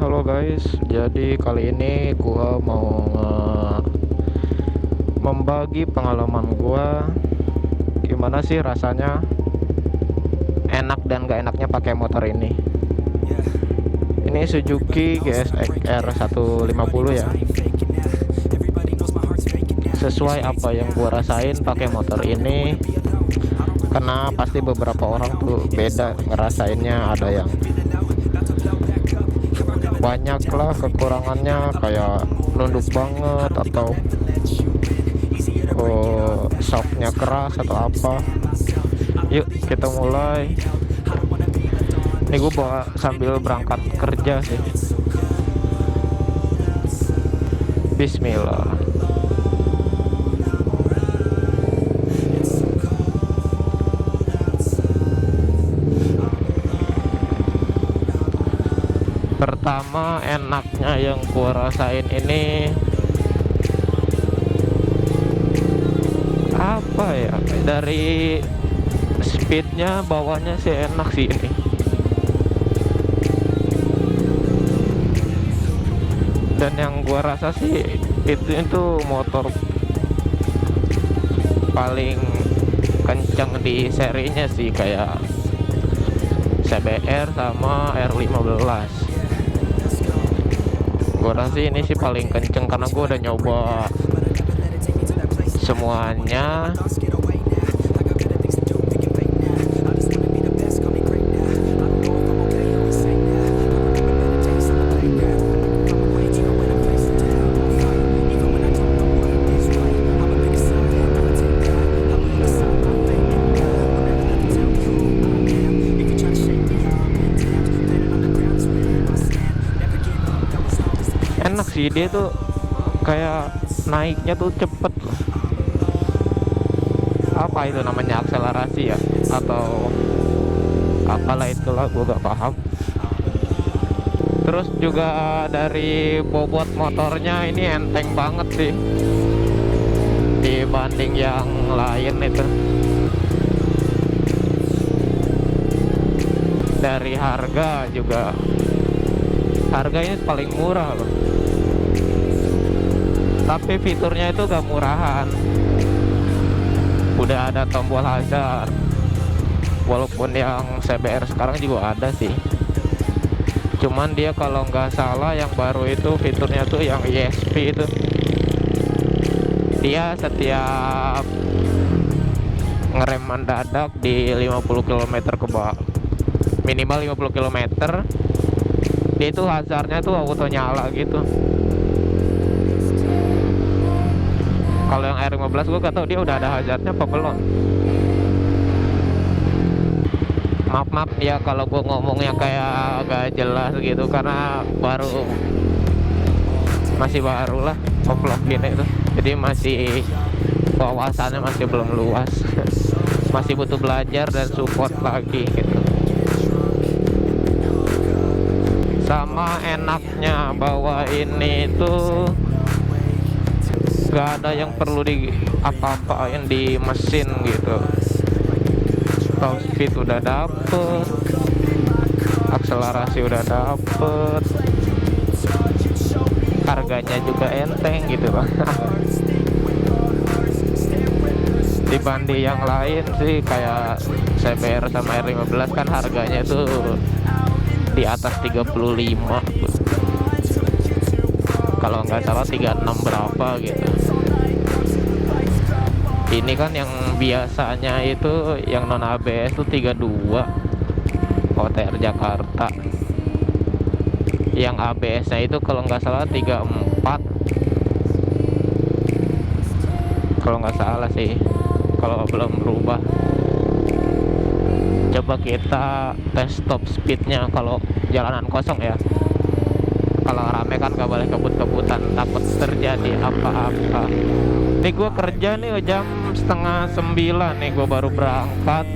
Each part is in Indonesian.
Halo guys, jadi kali ini gua mau membagi pengalaman gua gimana sih rasanya enak dan gak enaknya pakai motor ini. Ini Suzuki GSX-R 150 ya. Sesuai apa yang gua rasain pakai motor ini, karena pasti beberapa orang tuh beda ngerasainnya, ada yang banyak lah kekurangannya kayak nunduk banget atau shocknya keras atau apa. Yuk kita mulai. Ini gue bawa sambil berangkat kerja sih. Bismillah. Pertama, enaknya yang gua rasain ini apa ya, dari speednya bawahnya sih enak sih ini. Dan yang gua rasa sih itu motor paling kencang di serinya sih, kayak CBR sama R15. Gue rasa ini sih paling kenceng karena gue udah nyoba semuanya. Enak sih, dia tuh kayak naiknya tuh cepet loh. Apa itu namanya, akselerasi ya atau apalah itulah, gue gak paham. Terus juga dari bobot motornya ini enteng banget sih dibanding yang lain itu. Dari harga juga, harga ini paling murah loh. Tapi fiturnya itu gak murahan. Udah ada tombol hazard, walaupun yang CBR sekarang juga ada sih. Cuman dia kalau nggak salah yang baru itu fiturnya tuh yang ESP itu. Dia setiap ngerem mendadak di 50 km ke bawah, minimal 50 km, dia itu hazardnya tuh auto nyala gitu. Kalau yang R15 gue gak tau dia udah ada hazardnya apa belum. Maaf ya kalau gue ngomongnya kayak agak jelas gitu, karena masih baru lah vlog gini tuh. Jadi masih wawasannya masih belum luas. Masih butuh belajar dan support lagi gitu. Sama enaknya bawa ini tuh gak ada yang perlu di apa-apain di mesin gitu. Top speed udah dapet, akselerasi udah dapet, harganya juga enteng gitu loh. Dibanding yang lain sih kayak CBR sama R15 kan harganya tuh di atas 35, kalau nggak salah 36 berapa gitu. Ini kan yang biasanya itu yang non ABS tuh 32 OTR Jakarta. Yang ABS nya itu kalau nggak salah 34, kalau nggak salah sih, kalau belum berubah. Coba kita tes top speednya kalau jalanan kosong ya. Kalau rame kan gak boleh kebut-kebutan, takut terjadi apa-apa. Nih gue kerja nih jam 8:30 nih, gue baru berangkat.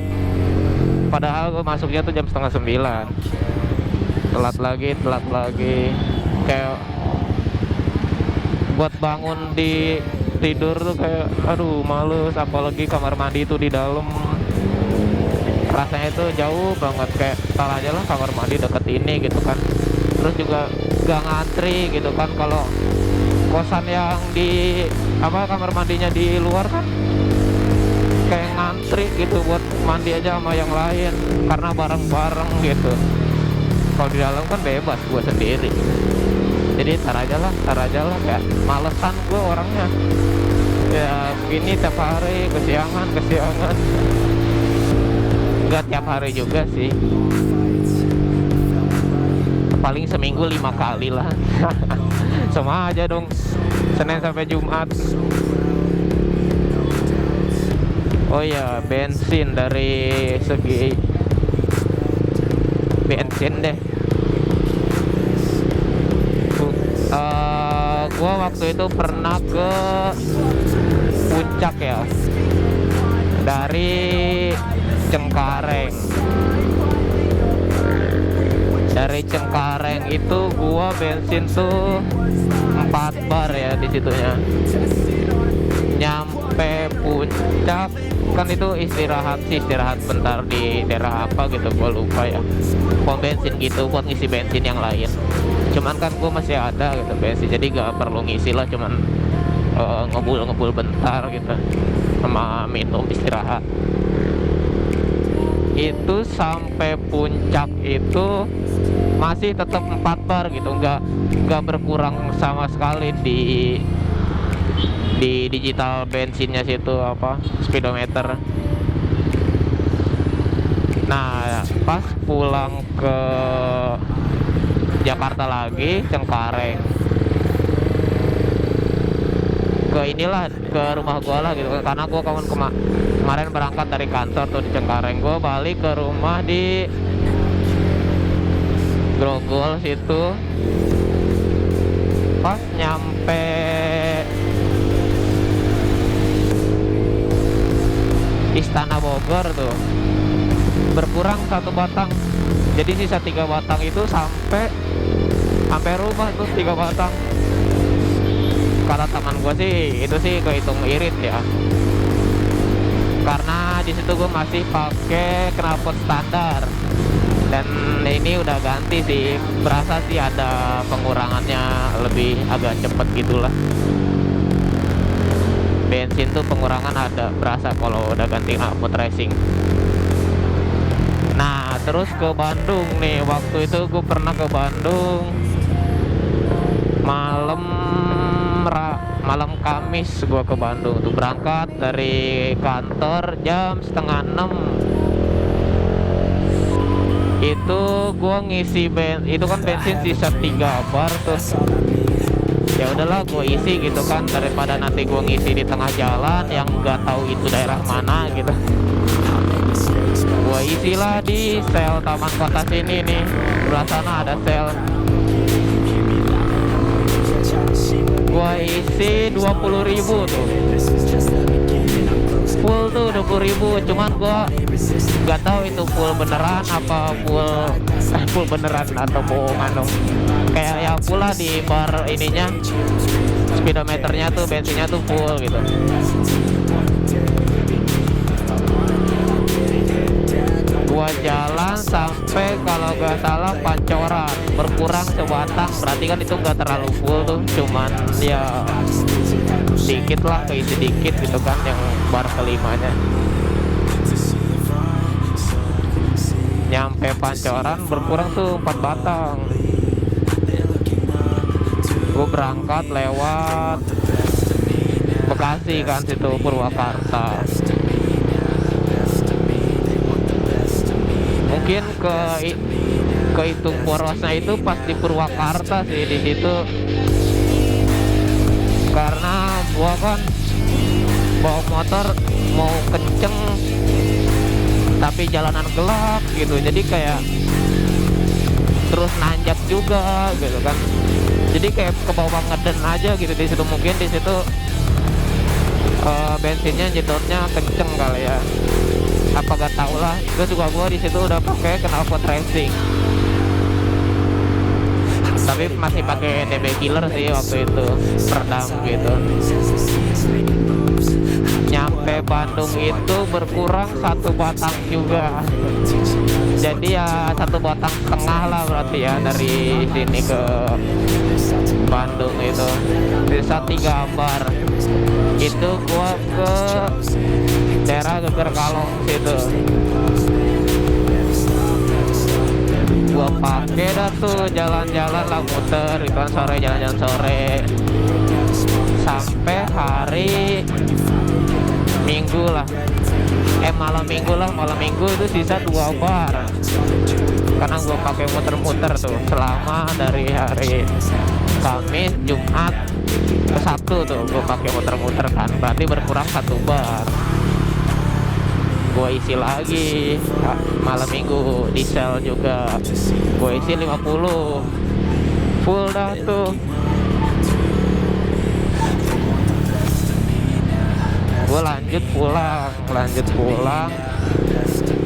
Padahal gue masuknya tuh jam 8:30. Telat lagi. Kayak buat bangun di tidur tuh kayak aduh males. Apalagi kamar mandi itu di dalam. rasanya itu jauh banget, kayak salah aja lah kamar mandi deket ini gitu kan. Terus juga gak ngantri gitu kan. Kalau kosan yang di kamar mandinya di luar kan kayak ngantri gitu buat mandi aja sama yang lain karena bareng-bareng gitu. Kalau di dalam kan bebas gue sendiri, jadi tar aja lah kayak malesan gue orangnya ya. Gini tiap hari kesiangan nggak tiap hari juga sih, paling seminggu 5 kali lah. Sama aja dong, Senin sampai Jumat. Oh ya, bensin, dari segi bensin deh. Gua waktu itu pernah ke Puncak ya, dari Cengkareng. Dari Cengkareng itu gua bensin tuh 4 bar ya di situnya. Nyampe Puncak kan itu istirahat bentar di daerah apa gitu, gua lupa ya. Pom bensin gitu buat ngisi bensin yang lain. Cuman kan gua masih ada gitu bensin, jadi gak perlu ngisi lah, cuman ngebul bentar gitu sama minum istirahat. Itu sampai Puncak itu masih tetap 4 bar gitu, nggak berkurang sama sekali di digital bensinnya situ, speedometer. Nah pas pulang ke Jakarta lagi, Cengkareng, ke rumah gua lah gitu, karena gua kemarin berangkat dari kantor tuh di Cengkareng, gua balik ke rumah di Grogol situ. Pas nyampe Istana Bogor tuh berkurang 1 batang, jadi sisa 3 batang itu sampai rumah tuh 3 batang. Kata teman gue sih itu sih kehitung irit ya, karena di situ gue masih pakai knalpot standar dan ini udah ganti sih, berasa sih ada pengurangannya, lebih agak cepet gitulah. Bensin tuh pengurangan ada berasa kalau udah ganti knalpot racing. Nah terus ke Bandung nih, waktu itu gue pernah ke Bandung malam Kamis. Gue ke Bandung tuh berangkat dari kantor jam 5:30. Itu gue ngisi itu kan bensin sisa 3 bar tuh. Ya udahlah gue isi gitu kan, daripada nanti gue ngisi di tengah jalan yang nggak tahu itu daerah mana gitu. Gue isilah di sel Taman Kota sini nih, sebelah sana ada sel. Gua isi 20.000 tuh, full tuh 20.000. Cuman gua nggak tahu itu full beneran apa full beneran atau bohongan dong. Kayak ya full lah di bar ininya, speedometernya tuh bensinnya tuh full gitu. Gua jalan sampai kalau gak salah Pancoran, berkurang 1 batang, berarti kan itu gak terlalu full tuh, cuman ya dikit lah, keisi dikit gitu kan yang bar kelimanya. Nyampe Pancoran berkurang tuh 4 batang. Gue berangkat lewat Bekasi kan, situ Purwakarta. Mungkin ke itu porosnya itu pas di Purwakarta sih di situ, karena gua kan bawa motor mau kenceng tapi jalanan gelap gitu, jadi kayak terus nanjak juga gitu kan, jadi kayak ke bawah ngeden aja gitu di situ. Mungkin di situ bensinnya jedotnya kenceng kali ya, apa gak tau lah. Terus juga gua di situ udah pakai knalpot racing, tapi masih pakai DB killer sih waktu itu, peredam gitu. Nyampe Bandung itu berkurang 1 batang juga. Jadi ya 1,5 batang lah berarti ya dari sini ke Bandung itu. Sisa 3 bar. Itu gua ke daerah Geger Kalong situ. Gua pakai dah tuh jalan-jalan lah, muter gitu kan, sore jalan-jalan sore sampai hari Minggu lah. Malam minggu itu sisa 2 bar. Karena gua pakai muter-muter tuh selama dari hari Kamis, Jumat ke Sabtu tuh gua pakai muter-muter kan. Berarti berkurang 1 bar. Gua isi lagi malam minggu diesel juga. Gua isi 50 full dah tuh. Gue lanjut pulang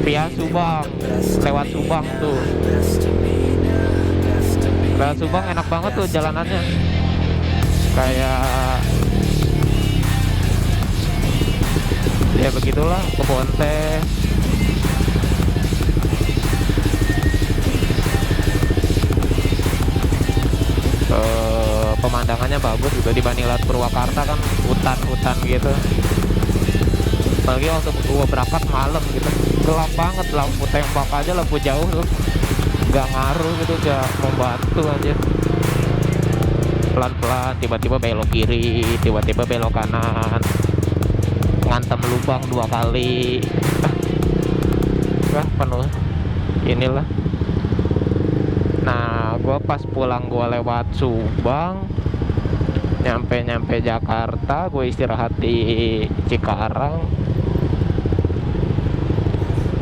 via Subang, lewat Subang tuh. Lewat Subang enak banget tuh jalanannya, kayak ya begitulah, kebun teh. Pemandangannya bagus juga dibanding lewat Purwakarta kan, hutan-hutan gitu. Apalagi waktu gua berangkat malam gitu, gelap banget, lampu tembak aja, lampu jauh tuh nggak ngaruh gitu, nggak membantu aja. Pelan-pelan, tiba-tiba belok kiri, tiba-tiba belok kanan, ngantem lubang 2 kali. Penuh inilah. Nah, gua pas pulang gua lewat Subang, nyampe Jakarta, gue istirahat di Cikarang.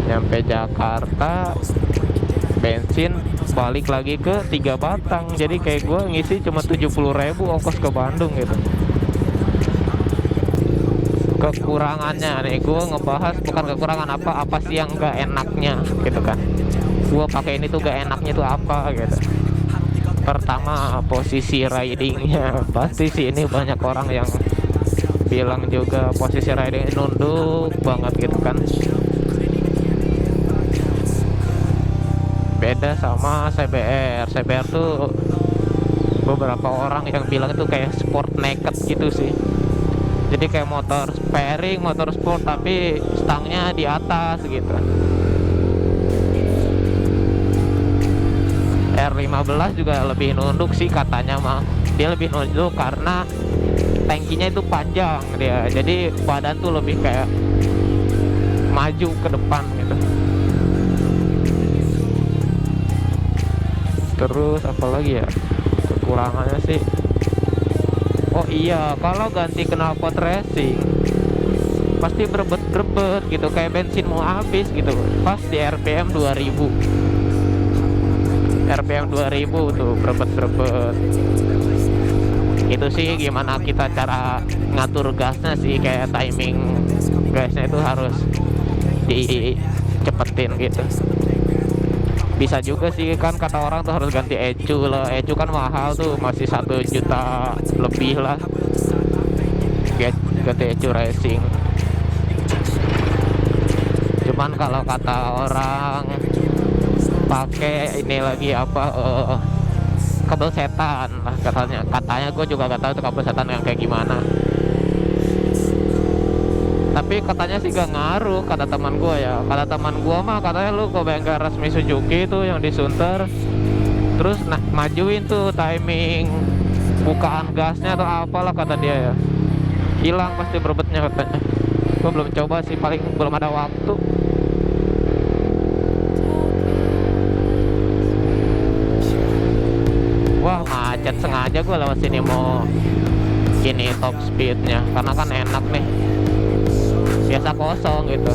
Nyampe Jakarta, bensin balik lagi ke 3 batang. Jadi kayak gue ngisi cuma 70.000 ongkos ke Bandung gitu. Kekurangannya nih, gue ngebahas bukan kekurangan, apa sih yang gak enaknya gitu kan. Gue pakai ini tuh gak enaknya tuh apa gitu. Pertama, posisi ridingnya. Pasti sih ini banyak orang yang bilang juga posisi riding nunduk banget gitu kan. Beda sama CBR. CBR tuh beberapa orang yang bilang itu kayak sport naked gitu sih. Jadi kayak motor sparing, motor sport tapi stangnya di atas gitu. R15 juga lebih nunduk sih katanya mah. Dia lebih nunduk karena tangkinya itu panjang dia. Jadi badan tuh lebih kayak maju ke depan gitu. Terus apalagi ya kekurangannya sih? Oh iya, kalau ganti knalpot racing pasti berebet gitu, kayak bensin mau habis gitu. Pas di RPM 2000 tuh berebet. Itu sih gimana kita cara ngatur gasnya sih, kayak timing gasnya itu harus dicepetin gitu. Bisa juga sih kan, kata orang tuh harus ganti ECU lah. ECU kan mahal tuh, masih 1 juta lebih lah ganti ECU racing. Cuman kalau kata orang pakai ini lagi kabel setan lah katanya gue juga gak tahu itu kabel setan yang kayak gimana, tapi katanya sih gak ngaruh kata teman gue ya. Kata teman gue mah katanya lu ke bengkel resmi Suzuki tuh yang di Sunter, terus majuin tuh timing bukaan gasnya atau apalah kata dia ya, hilang pasti berebetnya katanya. Gue belum coba sih, paling belum ada waktu. Wah macet, sengaja gue lewat sini mau ini top speednya karena kan enak nih, biasa kosong gitu.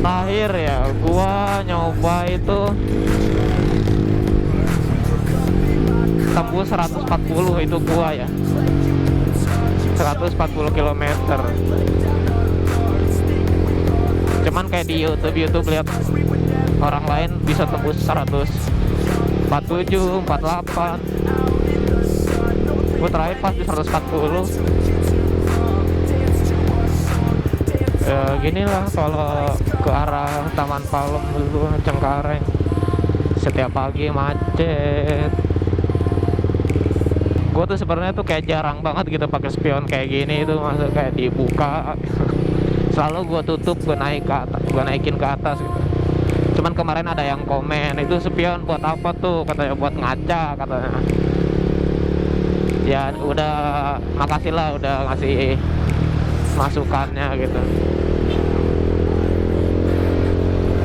Terakhir ya gua nyoba itu tembus 140 itu gua ya, 140 km. Cuman kayak di YouTube lihat orang lain bisa tembus 147, 48. Gue terakhir pas di 140. Ya gini lah kalau ke arah Taman Palem dulu Cengkareng, setiap pagi macet. Gue tuh sebenarnya tuh kayak jarang banget gitu pakai spion kayak gini, itu masuk kayak dibuka. Selalu gue tutup, gue naikin ke atas gitu. Cuman kemarin ada yang komen, itu spion buat apa tuh, katanya buat ngaca katanya. Ya udah, makasih lah udah ngasih masukannya gitu.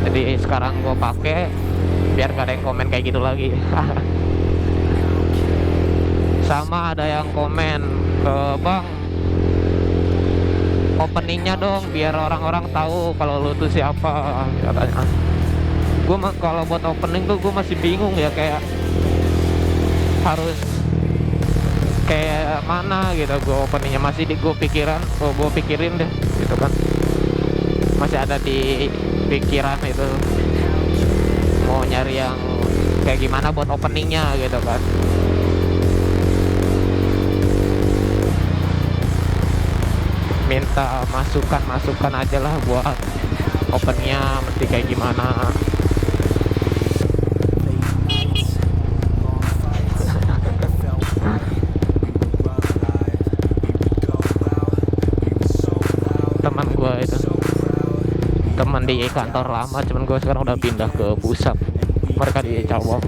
Jadi sekarang gue pakai biar gak ada yang komen kayak gitu lagi. Sama ada yang komen, bang, openingnya dong biar orang-orang tahu kalau lu tuh siapa, katanya. Gue kalau buat opening tuh gue masih bingung ya, kayak harus kayak mana gitu. Gue openingnya masih gue pikirin deh gitu kan, masih ada di pikiran itu mau nyari yang kayak gimana buat openingnya gitu kan. Minta masukan aja lah buat opennya mesti kayak gimana. Teman gue itu teman di kantor lama, cuman gue sekarang udah pindah ke pusat, mereka di Cawang.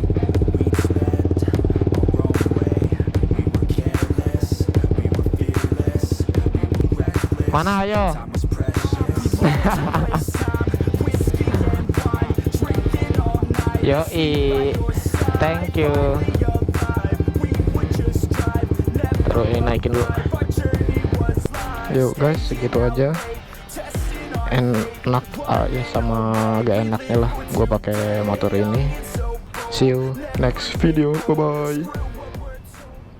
Mana ayo? Yoi, thank you. Terus ini naikin dulu. Yuk guys, segitu aja. Enak ya sama gak enaknya lah gue pakai motor ini. See you next video, bye bye.